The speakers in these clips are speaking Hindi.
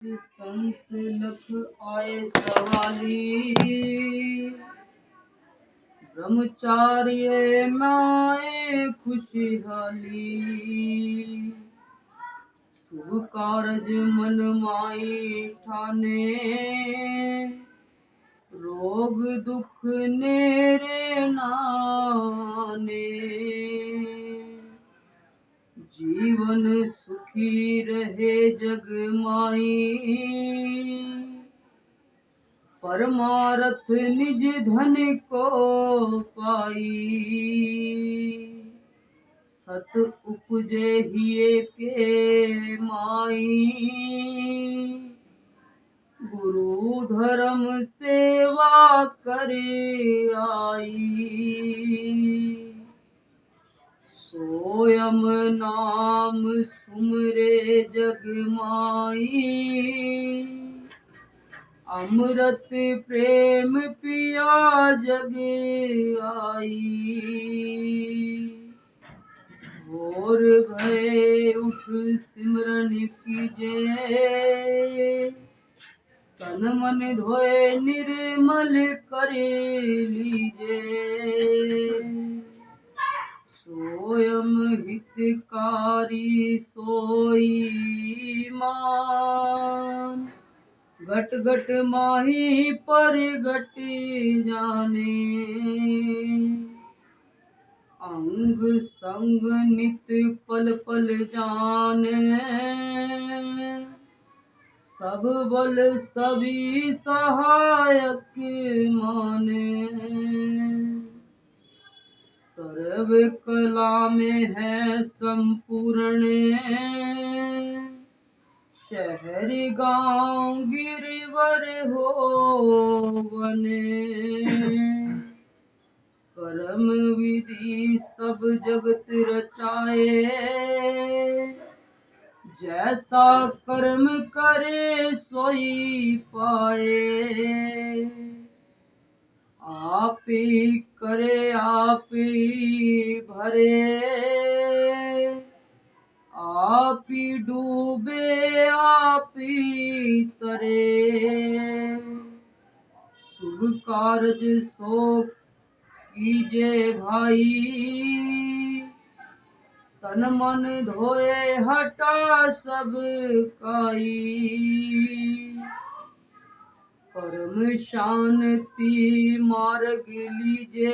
संत लख आए सवाली, ब्रह्मचार्य माए खुशहाली। शुभ कारज मन माई ठाने, रोग दुख नेरे नाने। जीवन सुखी रहे जग माई, परमारथ निज धन को पाई। सत उपजे हिये के माई, गुरु धर्म सेवा करे आई। सोयम नाम सुमरे जग माई, अमृत प्रेम पिया जग आई। और भय उठ सिमरन कीजे, तन मन धोए निर्मल कर लीजे। सोयम हितकारी सोई मान, घट घट माही पर घट जाने। अंग संग नित पल पल जाने, सब बल सभी सहायक माने। सर्व कला में है संपूर्ण, शहर गांव गिरवर हो बने। कर्म विधि सब जगत रचाए, जैसा कर्म करे सोई पाए। आप ही करे आप ही भरे, आप ही डूबे आप ही तरे। शुभ कारज सो कीजे भाई, तन मन धोए हटा सब काई। परम शांति मार्ग लीजे,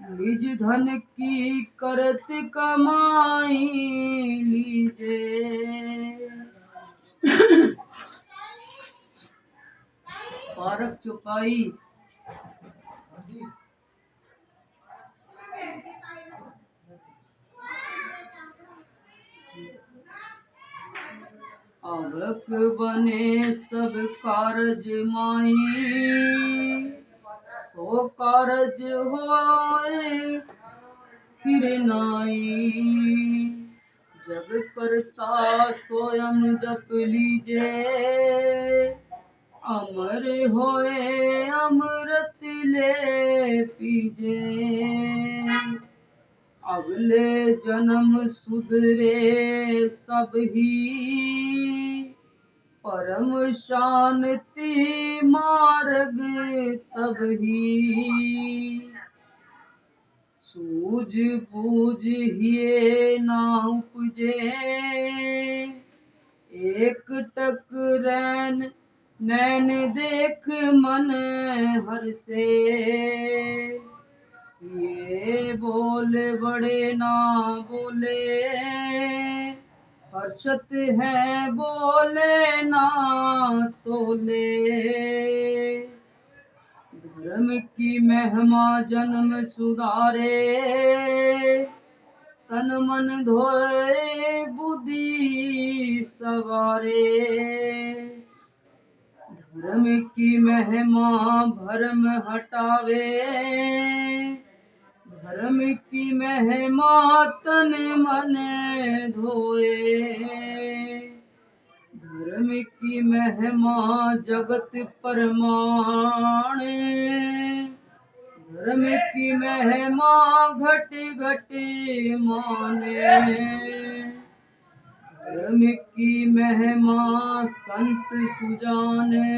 निज धन की करत कमाई लीजे। पारक चुकाई आवक बने सब कारज माई, सो कारज होए फिर नाई। जग करता स्वयं जप लीजे, अमर होए अमृत ले पीजे। अगले जन्म सुधरे सब ही, परम शांति मार्ग तब ही। सूझ बूझ हिये ना उपजे, एक टक रैन नैन देख मन हर से। ये बोले बड़े ना बोले, हर्षत है बोले ना तोले। धर्म की महिमा जन्म सुधारे, तन मन धोए बुद्धि सवारे। धर्म की महिमा भरम हटावे, धर्म की महिमा तन मन धोए। धर्म की महिमा जगत परमाण, धर्म की महिमा घट घट माने। धर्म की महिमा संत सुजाने,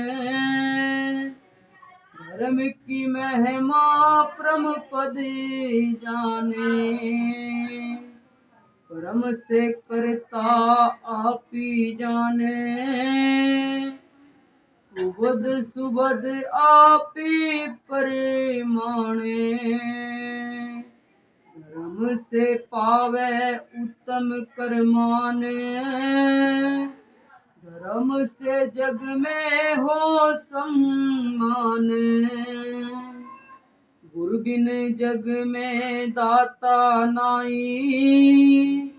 धर्म की महिमा परम पद जाने, परम से करता आप ही जाने, सुबद सुबद आप ही परिमाणे, धर्म से पावे उत्तम कर्माने, धर्म से जग में हो सम्मान, गुरु बिन जग में दाता नाई,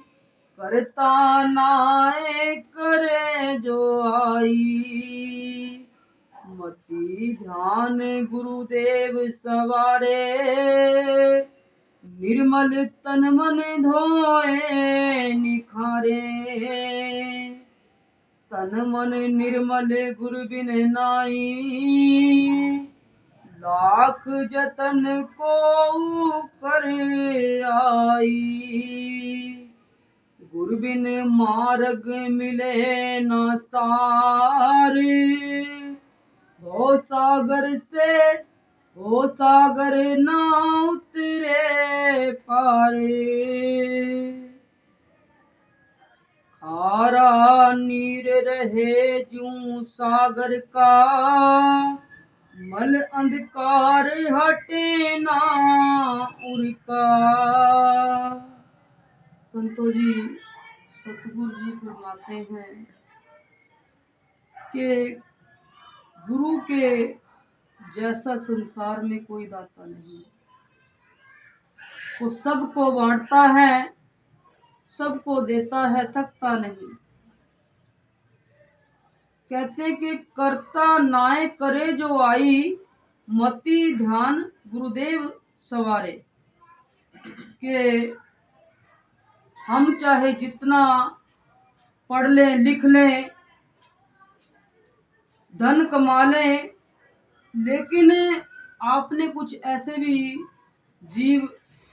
करता नाए करे जो आई, मति ध्यान गुरुदेव सवारे, निर्मल तन मन धोए निखारे, तन मन निर्मल गुरु बिन नाई, लाख जतन को कर आई, गुरु बिन मार्ग मिले न सार, हो सागर ना उतरे पार, खारा नीर रहे जूं सागर का, मल अंधकार हटे ना उनका। संतों जी, सतगुरु जी फरमाते हैं कि गुरु के जैसा संसार में कोई दाता नहीं, वो सबको बांटता है, सबको देता है, थकता नहीं। कहते कि करता नाय करे जो आई, मति ध्यान गुरुदेव सवारे, कि हम चाहे जितना पढ़ लें लिख लें धन कमा लें, लेकिन आपने कुछ ऐसे भी जीव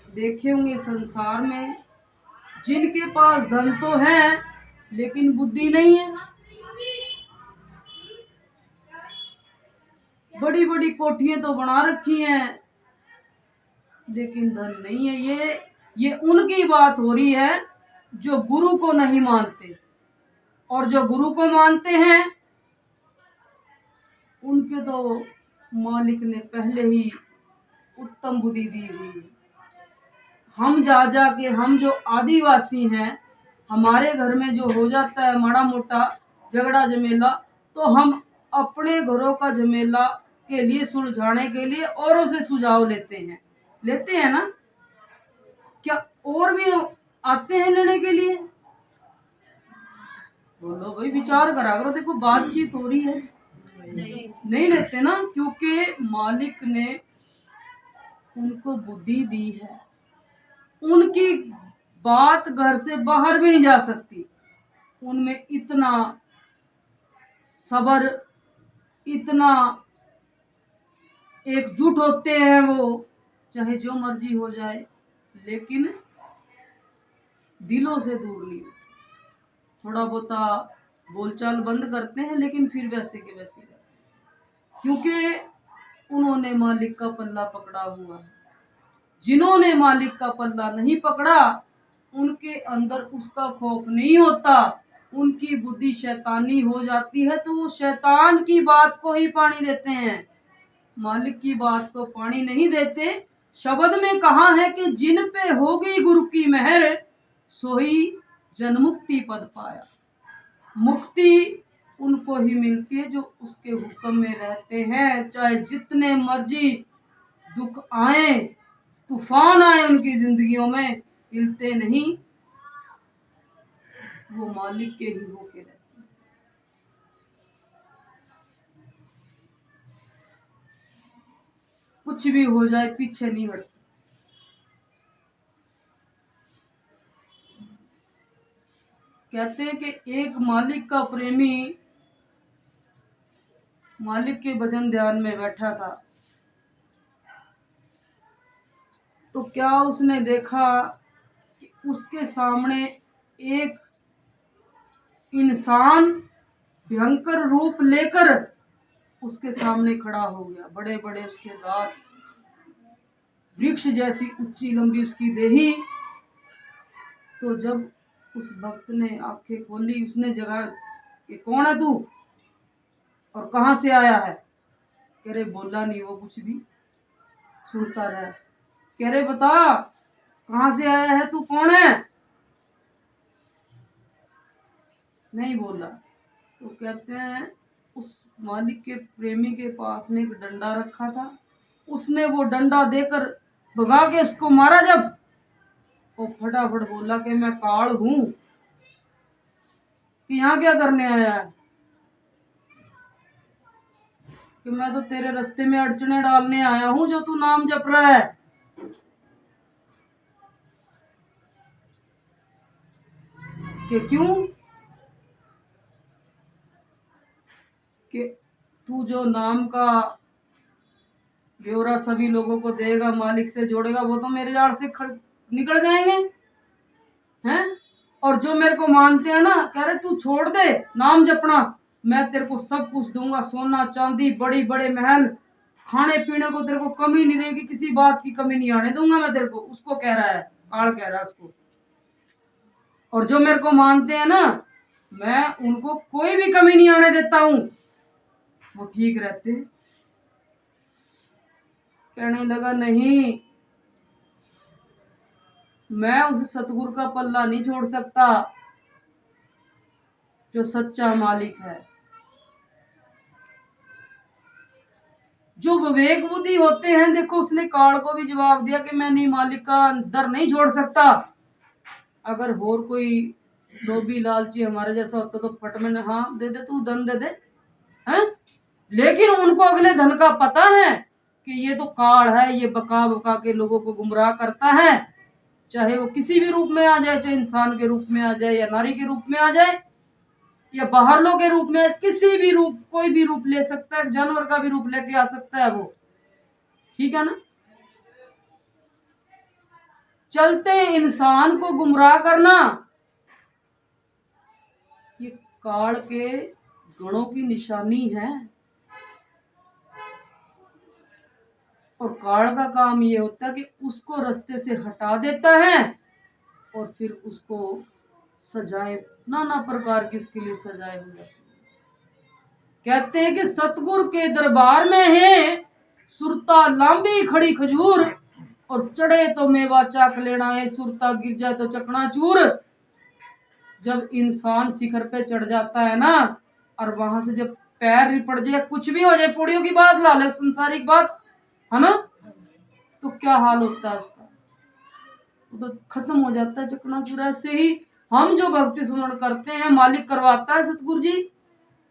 देखे होंगे संसार में जिनके पास धन तो है लेकिन बुद्धि नहीं है, बड़ी बड़ी कोठियां तो बना रखी हैं लेकिन धन नहीं है। ये उनकी बात हो रही है जो गुरु को नहीं मानते, और जो गुरु को मानते हैं उनके तो मालिक ने पहले ही उत्तम बुद्धि दी हुई है। हम जा के हम जो आदिवासी हैं, हमारे घर में जो हो जाता है माड़ा मोटा झगड़ा झमेला, तो हम अपने घरों का झमेला के लिए सुलझाने के लिए औरों से सुझाव लेते हैं ना। क्या और भी आते हैं लेने के लिए? बोलो भाई, विचार करा करो। देखो बातचीत हो रही है, नहीं लेते ना, क्योंकि मालिक ने उनको बुद्धि दी है, उनकी बात घर से बाहर भी नहीं जा सकती। उनमें इतना सब्र, इतना एकजुट होते हैं, वो चाहे जो मर्जी हो जाए लेकिन दिलों से दूर नहीं। थोड़ा बहुता बोलचाल बंद करते हैं लेकिन फिर वैसे के वैसे रहते हैं, क्योंकि उन्होंने मालिक का पल्ला पकड़ा हुआ है। जिन्होंने मालिक का पल्ला नहीं पकड़ा उनके अंदर उसका खौफ नहीं होता, उनकी बुद्धि शैतानी हो जाती है, तो वो शैतान की बात को ही पानी देते हैं, मालिक की बात को पानी नहीं देते। शब्द में कहा है कि जिन पे होगी गुरु की मेहर, सोई जन्मुक्ति पद पाया। मुक्ति उनको ही मिलती है जो उसके हुक्म में रहते हैं, चाहे जितने मर्जी दुख आए, तूफान आए उनकी जिंदगियों में, हिलते नहीं, वो मालिक के ही होके रहते हैं। कुछ भी हो जाए पीछे नहीं हटते। कहते हैं कि एक मालिक का प्रेमी मालिक के भजन ध्यान में बैठा था, तो क्या उसने देखा कि उसके सामने एक इंसान भयंकर रूप लेकर उसके सामने खड़ा हो गया। बड़े बड़े उसके दांत, वृक्ष जैसी ऊंची लंबी उसकी देही। तो जब उस भक्त ने आंखें खोली, उसने जगह कि कौन है तू और कहां से आया है? कह रहे बोला नहीं वो कुछ भी, सुनता रहा। कह रहे बता कहां से आया है, तू कौन है? नहीं बोला। तो कहते हैं उस मालिक के प्रेमी के पास में एक डंडा रखा था, उसने वो डंडा देकर भगा के उसको मारा। जब वो फटाफट बोला कि मैं काल हूं, कि यहाँ क्या करने आया है? कि मैं तो तेरे रास्ते में अड़चने डालने आया हूं, जो तू नाम जप रहा है। कि क्यों? कि तू जो नाम का ब्यौरा सभी लोगों को देगा, मालिक से जोड़ेगा, वो तो मेरे जाड़ से निकल जाएंगे हैं। और जो मेरे को मानते हैं ना, कह रहे तू छोड़ दे नाम जपना, मैं तेरे को सब कुछ दूंगा, सोना चांदी, बड़ी बड़े महल, खाने पीने को तेरे को कमी नहीं रहेगी, किसी बात की कमी नहीं आने दूंगा मैं तेरे को। उसको कह रहा है, काल कह रहा है उसको। और जो मेरे को मानते हैं ना, मैं उनको कोई भी कमी नहीं आने देता हूं, वो ठीक रहते। कहने लगा नहीं, मैं उस सतगुरु का पल्ला नहीं छोड़ सकता जो सच्चा मालिक है। जो विवेक बुद्धि होते हैं, देखो उसने काल को भी जवाब दिया कि मैं नहीं मालिक का दर नहीं छोड़ सकता। अगर और कोई लोभी लालची हमारे जैसा होता तो फट में हाँ दे दे, तू धन दे दे हैं। लेकिन उनको अगले धन का पता है कि ये तो काल है, ये बका बका के लोगों को गुमराह करता है, चाहे वो किसी भी रूप में आ जाए, चाहे इंसान के रूप में आ जाए या नारी के रूप में आ जाए या बाहरलों के रूप में, किसी भी रूप, कोई भी रूप ले सकता है, जानवर का भी रूप लेके आ सकता है वो, ठीक है ना। चलते इंसान को गुमराह करना ये काल के गणों की निशानी है। और काल का काम ये होता है कि उसको रास्ते से हटा देता है और फिर उसको सजाएं, नाना प्रकार की उसके लिए सजाएं हो जाती है। कहते हैं कि सतगुरु के दरबार में है सुरता लांबी खड़ी खजूर, और चढ़े तो मेवा चाक लेना है, सुरता गिर जाए तो चकनाचूर। जब इंसान शिखर पे चढ़ जाता है ना, और वहां से जब पैर रिपड़ जाए, कुछ भी हो जाए, पुड़ियों की बात ला ले, संसारिक बात है ना, तो क्या हाल होता है उसका? तो खत्म हो जाता है चकनाचूर। ऐसे ही हम जो भक्ति सुमरण करते हैं, मालिक करवाता है सतगुरु जी,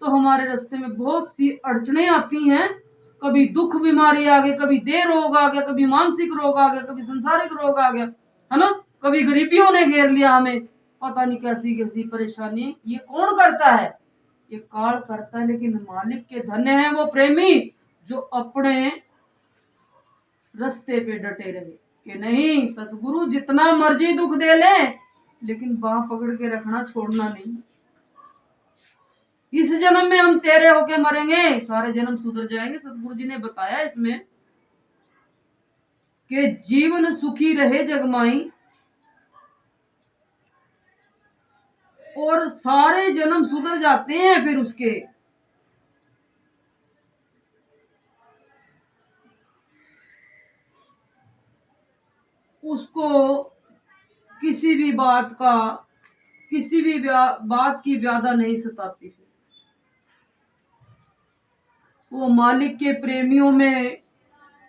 तो हमारे रास्ते में बहुत सी अड़चने आती हैं। कभी दुख बीमारी आ गई, कभी देह रोग आ गया, कभी मानसिक रोग आ गया, कभी संसारिक रोग आ गया, है ना, कभी गरीबियों ने घेर लिया हमें, पता नहीं कैसी कैसी परेशानी। ये कौन करता है? ये काल करता है। लेकिन मालिक के धन्य हैं वो प्रेमी जो अपने रास्ते पे डटे रहे कि नहीं, सतगुरु जितना मर्जी दुख दे ले, लेकिन बाह पकड़ के रखना, छोड़ना नहीं। इस जन्म में हम तेरे होके मरेंगे, सारे जन्म सुधर जाएंगे। सतगुरु जी ने बताया इसमें कि जीवन सुखी रहे जगमाई, और सारे जन्म सुधर जाते हैं फिर उसके। उसको किसी भी बात का, किसी भी बात की व्यादा नहीं सताती। वो मालिक के प्रेमियों में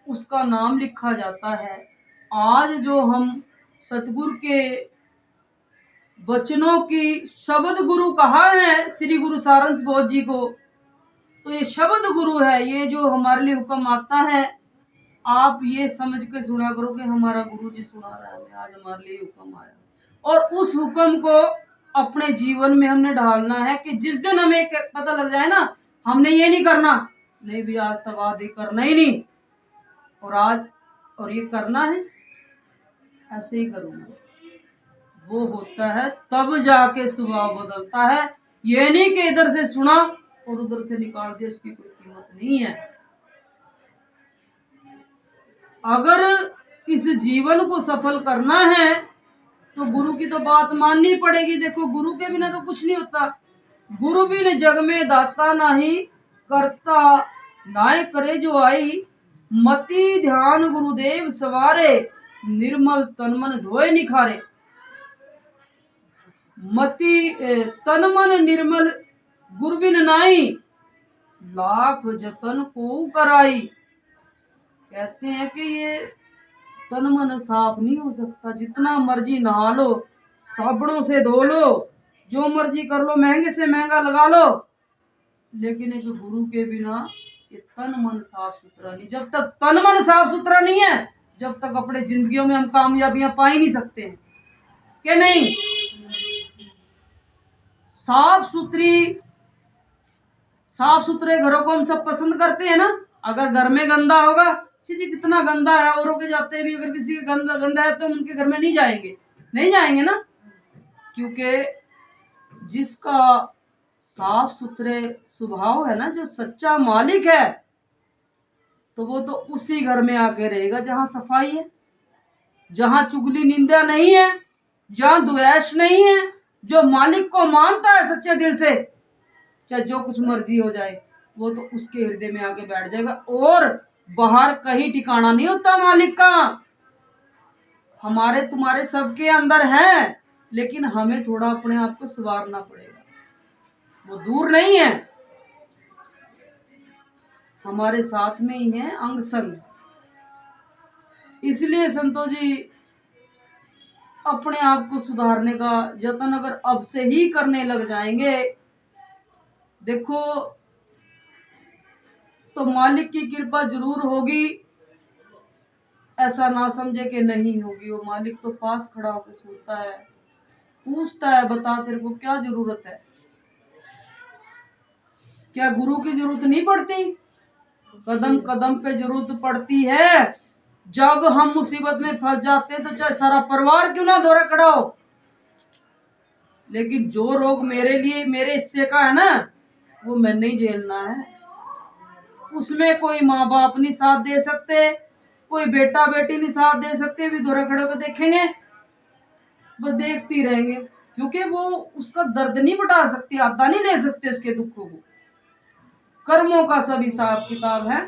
उसका नाम लिखा जाता है। आज जो हम सतगुरु के वचनों की शब्द गुरु कहा है श्री गुरु सारंस बोध जी को, तो ये शब्द गुरु है। ये जो हमारे लिए हुक्म आता है, आप ये समझ के सुना करो कि हमारा गुरु जी सुना रहा है, आज हमारे लिए हुक्म आया। और उस हुक्म को अपने जीवन में हमने ढालना है कि जिस दिन हमें पता लग जाए ना, हमने ये नहीं करना, नहीं भी आज तक आदि करना ही नहीं, और आज और ये करना है, ऐसे ही करूंगा, वो होता है तब जाके स्वभाव बदलता है। ये नहीं कि इधर से सुना और उधर से निकाल दिया, उसकी कोई कीमत नहीं है। अगर इस जीवन को सफल करना है तो गुरु की तो बात माननी पड़ेगी। देखो गुरु के बिना तो कुछ नहीं होता। गुरु बिन जग में दाता नहीं, करता नाय करे जो आई। मति ध्यान गुरुदेव सवारे, निर्मल तन मन धोए निखारे। मति तन मन निर्मल गुरु बिन नाई, लाख जतन को कराई। कहते हैं कि ये तन मन साफ नहीं हो सकता, जितना मर्जी नहा लो, साबुनों से धो लो, जो मर्जी कर लो, महंगे से महंगा लगा लो, लेकिन एक गुरु के बिना ये तन मन साफ सुथरा नहीं। जब तक तन मन साफ सुथरा नहीं है, जब तक अपने जिंदगियों में हम कामयाबियां पा ही नहीं सकते हैं, कि नहीं। साफ सुथरे घरों को हम सब पसंद करते हैं ना। अगर घर में गंदा होगा, जी कितना गंदा है, औरों के जाते भी अगर किसी का गंदा है तो उनके घर में नहीं जाएंगे ना, क्योंकि जिसका साफ सुथरे स्वभाव है ना, जो सच्चा मालिक है, तो वो तो उसी घर में आके रहेगा जहां सफाई है, जहां चुगली निंदा नहीं है, जहां द्वेष नहीं है। जो मालिक को मानता है सच्चे दिल से, चाहे जो कुछ मर्जी हो जाए, वो तो उसके हृदय में आके बैठ जाएगा। और बाहर कहीं ठिकाना नहीं होता मालिक का। हमारे तुम्हारे सबके अंदर है, लेकिन हमें थोड़ा अपने आप को सुधारना पड़ेगा। वो दूर नहीं है, हमारे साथ में ही है, अंग संग। इसलिए संतो जी, अपने आप को सुधारने का यत्न अगर अब से ही करने लग जाएंगे, देखो तो मालिक की कृपा जरूर होगी। ऐसा ना समझे कि नहीं होगी। वो मालिक तो पास खड़ा होकर सुनता है, पूछता है, बता तेरे को क्या जरूरत है। क्या गुरु की जरूरत नहीं पड़ती? कदम कदम पे जरूरत पड़ती है। जब हम मुसीबत में फंस जाते हैं तो चाहे सारा परिवार क्यों ना दौरा खड़ा हो, लेकिन जो रोग मेरे लिए मेरे हिस्से का है ना, वो मैंने ही झेलना है। उसमें कोई माँ बाप नहीं साथ दे सकते, कोई बेटा बेटी नहीं साथ दे सकते। भी दौरा खड़े होकर देखेंगे, बस देखती रहेंगे, क्योंकि वो उसका दर्द नहीं बढ़ा सकती, आता नहीं ले सकते उसके दुखों को। कर्मों का सब हिसाब किताब है,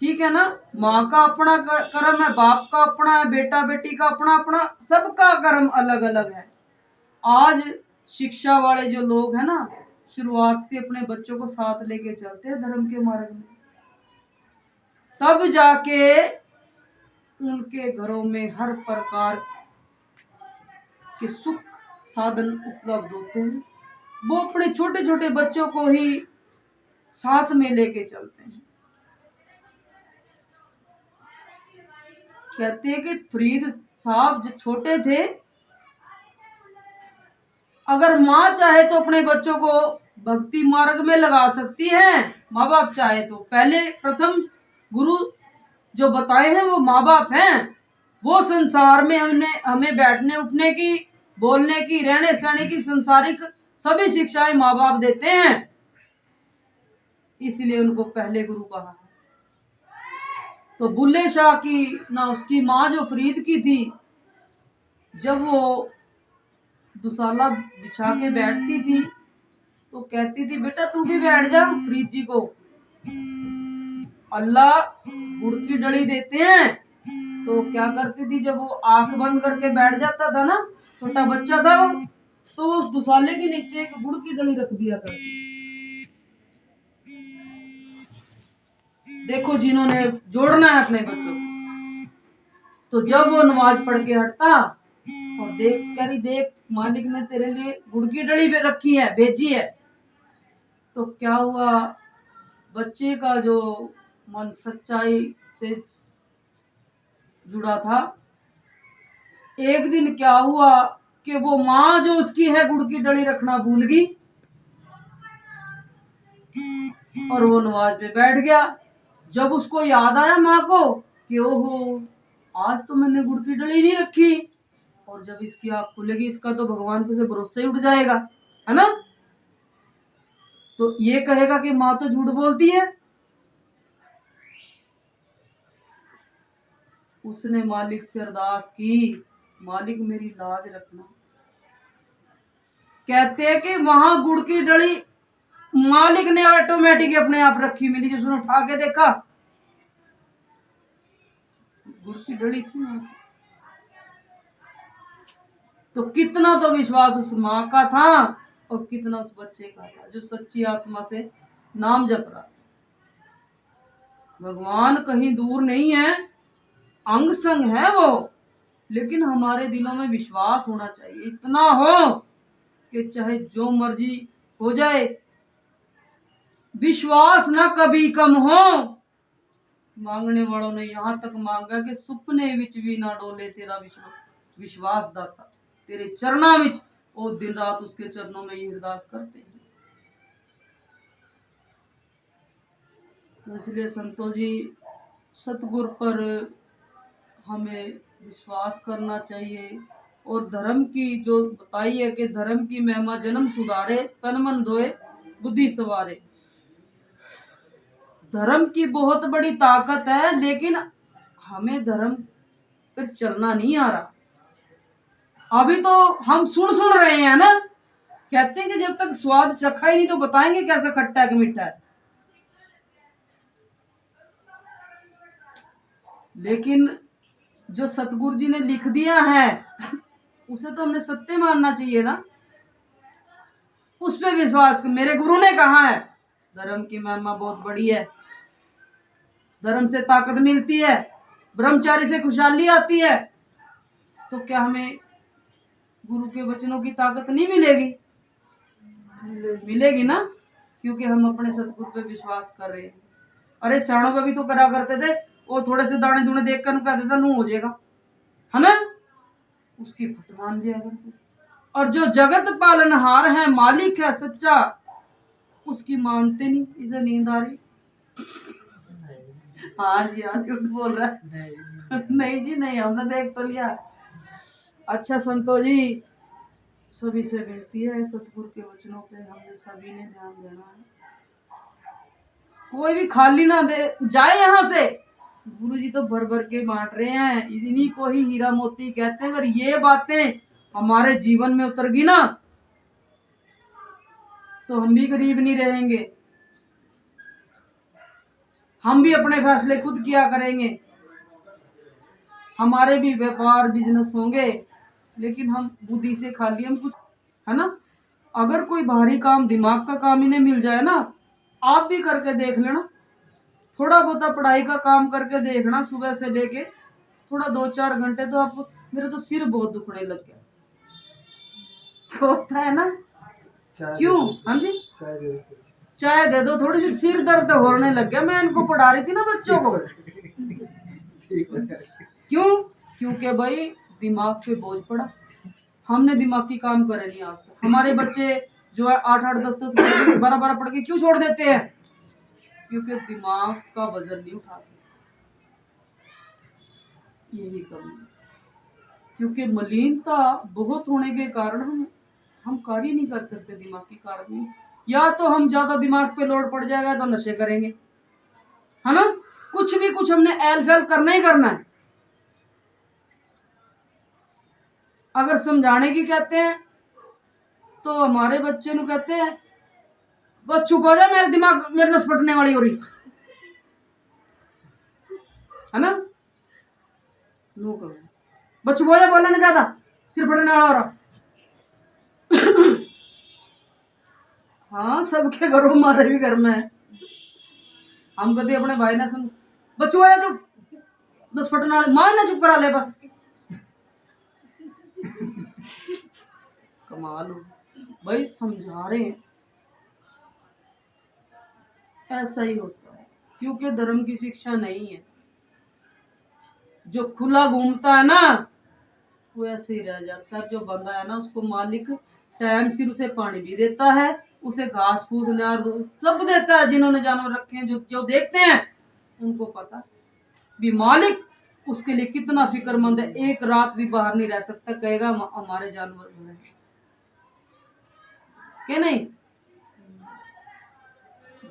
ठीक है ना। माँ का अपना कर्म है, बाप का अपना है, बेटा बेटी का अपना अपना, सबका कर्म अलग अलग है। आज शिक्षा वाले जो लोग हैं ना, शुरुआत से अपने बच्चों को साथ लेके चलते हैं धर्म के मार्ग में, तब जाके उनके घरों में हर प्रकार के सुख साधन उपलब्ध होते हैं। वो अपने छोटे छोटे बच्चों को ही साथ में लेके चलते हैं। कहते हैं कि फरीद साहब जो छोटे थे, अगर माँ चाहे तो अपने बच्चों को भक्ति मार्ग में लगा सकती है, माँ बाप चाहे तो। पहले प्रथम गुरु जो बताए हैं वो माँ बाप हैं। वो संसार में हमें बैठने उठने की, बोलने की, रहने सहने की, संसारिक सभी शिक्षाएं माँ बाप देते हैं, इसलिए उनको पहले गुरु कहा है। तो बुल्ले शाह की ना उसकी माँ जो फरीद की थी, जब वो दुसाला बिछा के बैठती थी तो कहती थी, बेटा तू भी बैठ जा। फरीद जी को अल्लाह गुड़ की डली देते हैं, तो क्या करती थी, जब वो आंख बंद करके बैठ जाता था ना, छोटा बच्चा था वो, तो उस दुसाले के नीचे एक गुड़ की डली रख दिया करती। देखो जिन्होंने जोड़ना है अपने बच्चों को, तो जब वो नमाज पढ़ के हटता और देख मालिक ने तेरे लिए गुड़ की डली पे रखी है, भेजी है, तो क्या हुआ, बच्चे का जो मन सच्चाई से जुड़ा था, एक दिन क्या हुआ कि वो माँ जो उसकी है गुड़ की डली रखना भूल गई और वो नमाज पे बैठ गया। जब उसको याद आया माँ को कि ओहो आज तो मैंने गुड़ की डली नहीं रखी, और जब इसकी आँख खुलेगी, इसका तो भगवान पे से भरोसा ही उठ जाएगा। है ना। तो ये कहेगा कि माँ तो झूठ बोलती है। उसने मालिक से अरदास की, मालिक मेरी लाज रखना। कहते हैं कि वहां गुड़ की डली मालिक ने ऑटोमेटिक अपने आप रखी मिली, जिसने उठा के देखा गुड़ की डली थी वहां। तो कितना तो विश्वास उस माँ का था और कितना उस बच्चे का था जो सच्ची आत्मा से नाम जप रहा। भगवान कहीं दूर नहीं है, अंग संग है वो, लेकिन हमारे दिलों में विश्वास होना चाहिए, इतना हो कि चाहे जो मर्जी हो जाए, विश्वास ना कभी कम हो। मांगने वालों ने यहां तक मांगा कि सुपने विच भी ना डोले तेरा विश्वास दाता, तेरे चरणों विच वो दिन रात उसके चरणों में ये अरदास करते हैं। तो इसलिए संतों जी, सतगुरु पर हमें विश्वास करना चाहिए। और धर्म की जो बताई है कि धर्म की महिमा जन्म सुधारे, तन मन धोए बुद्धि सवारे। धर्म की बहुत बड़ी ताकत है, लेकिन हमें धर्म पर चलना नहीं आ रहा। अभी तो हम सुन रहे हैं ना, कहते हैं कि जब तक स्वाद चखा ही नहीं तो बताएंगे कैसा खट्टा है कि मीठा है। लेकिन जो सतगुरु जी ने लिख दिया है उसे तो हमने सत्य मानना चाहिए ना, उस पर विश्वास। मेरे गुरु ने कहा है धर्म की महिमा बहुत बड़ी है, धर्म से ताकत मिलती है, ब्रह्मचारी से खुशहाली आती है। तो क्या हमें गुरु के वचनों की ताकत नहीं मिलेगी? मिलेगी ना, क्योंकि हम अपने सतगुरु पे विश्वास कर रहे हैं। अरे सियाणों पे भी तो करा करते थे, वो थोड़े से दाने दूने देख कर कहते था नू हो जाएगा, है ना, उसकी फटमान दिया करते। और जो जगत पालनहार है, मालिक है सच्चा, उसकी मानते नहीं। इसे नींद आ रही? हाँ जी हाँ, झूठ बोल रहा है। नहीं जी नहीं, हमने देख तो लिया। अच्छा संतो जी, सभी से विनती है, सतगुरु के वचनों पे हमने सभी ने ध्यान देना है। कोई भी खाली ना दे जाए यहाँ से। गुरु जी तो भर भर के बांट रहे हैं, इन्हीं को ही हीरा मोती कहते हैं। अगर ये बातें हमारे जीवन में उतरगी ना, तो हम भी गरीब नहीं रहेंगे, हम भी अपने फैसले खुद किया करेंगे, हमारे भी व्यापार बिजनेस होंगे। लेकिन हम बुद्धि से खाली, हम कुछ, है ना। अगर कोई भारी काम, दिमाग का काम इन्हें मिल जाए ना, आप भी करके देख लेना, थोड़ा बहुत पढ़ाई का काम करके देखना, सुबह से लेके थोड़ा 2-4 घंटे, तो आप, मेरे तो सिर बहुत दुखने लग गया। होता है ना, क्यों? हाँ जी, चाय दे दो, थोड़ी सी सिर दर्द होने लग गया। मैं इनको पढ़ा रही थी ना बच्चों को। क्यों? क्योंकि भाई दिमाग पे बोझ पड़ा, हमने दिमागी काम करे नहीं आज तक। हमारे बच्चे जो है 8-8, 10-10, 12-12 पढ़ के क्यों छोड़ देते हैं? क्योंकि दिमाग का वजन नहीं उठा सकते, यही कमी है। क्योंकि मलिनता बहुत होने के कारण हम कार्य नहीं कर सकते, दिमागी कार्य नहीं। या तो हम ज्यादा दिमाग पे लोड पड़ जाएगा तो नशे करेंगे, है ना। कुछ भी कुछ हमने एल फैल करना ही करना है। अगर समझाने की कहते हैं तो हमारे बच्चे नु कहते हैं बस चुप हो जा, मेरे दिमाग, मेरे नस फटने वाली हो रही, है ना। नो करो, बस चुप हो जा, बोलना नहीं ज्यादा, सिर फटने वाला हो रहा। हाँ, सबके घरों, हमारे भी घर में है। हम कभी अपने भाई ना सुन, बस चुप हो जा, चुप, नस फटने वाली, मां ना चुप करा ले बस। कमाल हो भाई, समझा रहे हैं, ऐसा ही होता है। क्योंकि धर्म की शिक्षा नहीं है। जो खुला घूमता है ना, वो ऐसे ही रह जाता है। जो बंधा है ना, उसको मालिक टाइम सिर उसे पानी भी देता है, उसे घास फूस अनार सब देता है। जिन्होंने जानवर रखे हैं, जो जो देखते हैं, उनको पता भी मालिक उसके लिए कितना फिक्रमंद है। एक रात भी बाहर नहीं रह सकता, कहेगा हमारे जानवर हैं। कि नहीं?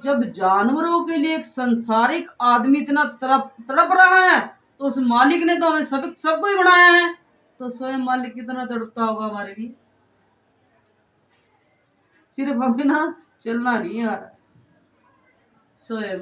जब जानवरों के लिए एक संसारिक आदमी इतना तड़प तड़प रहा है, तो उस मालिक ने तो हमें सबको ही बनाया है, तो स्वयं मालिक कितना तड़पता होगा हमारे लिए। सिर्फ हमें ना चलना नहीं आ रहा, स्वयं